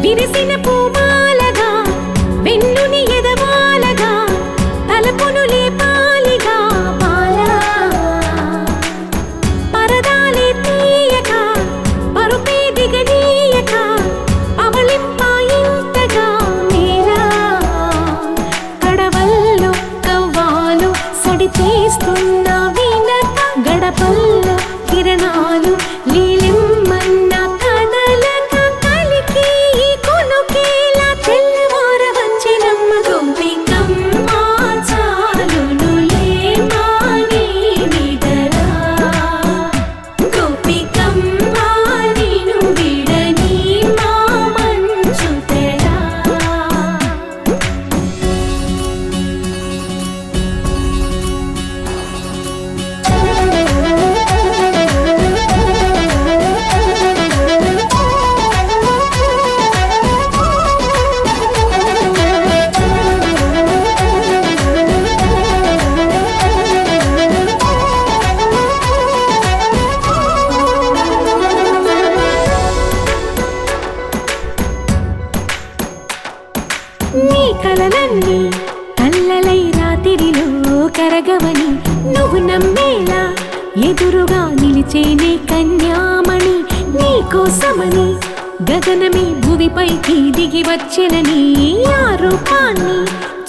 విరిసిన పూమాలగా వెన్నుని ఎదవాలగా తలపును లేపాలిగా బాలా పరదాలే తీయక పరుపే దిగనీయక అవలింపాయింతగా మీరా కడవల్లో కవ్వాలు సడి చేస్తున్న వీణత గడపల్లో కిరణాలు లీలిమ్మన్న నీ కలలన్నీ కల్లలై రాత్రిలో కరగవని నువ్వు నమ్మేలా ఎదురుగా నిలిచేనే కన్యామణి నీ కోసమని గగనమే భూమిపైకి దిగి వచ్చెనని ఆ రూపాన్ని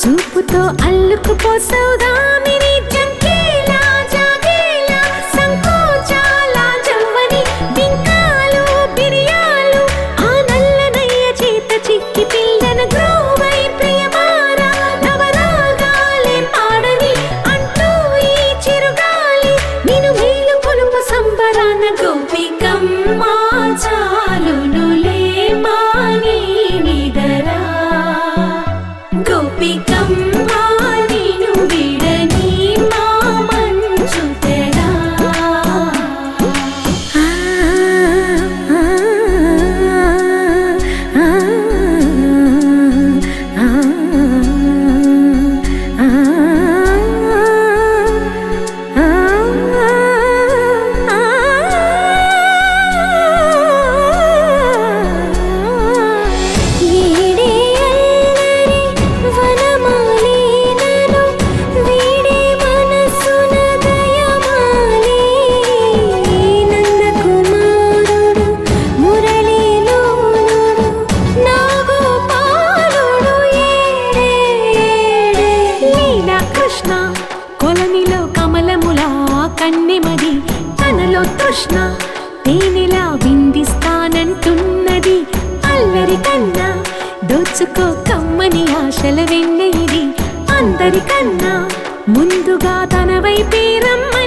చూపుతో అల్లుకుపోసౌదామిని జంకేలా జాగేలా సంకోచాల జవ్వని బింకాలు బిరియాలు ఆ నల్లనయ్య చేత చిక్కి పిల్లన గ్రోవై ప్రియమారా నవరాగాలే పాడని అంటూ ఈ చిరుగాలి నిన్ను మేలు కొలుపు సంబరాన గోపికమ్మ చాలునులే మాని నిదరా గోపికమ్మ నిన్ను విడని మా మంచు తెరా కొలనిలో కమలములా కన్నెమది తనలో తృష్ణ తేనెలా విందిస్తానంటున్నది అల్లరి కన్నా దోచుకో కమ్మని ఆశల వెన్నె ఇది అందరికన్నా ముందుగా తన వైపే రమ్మని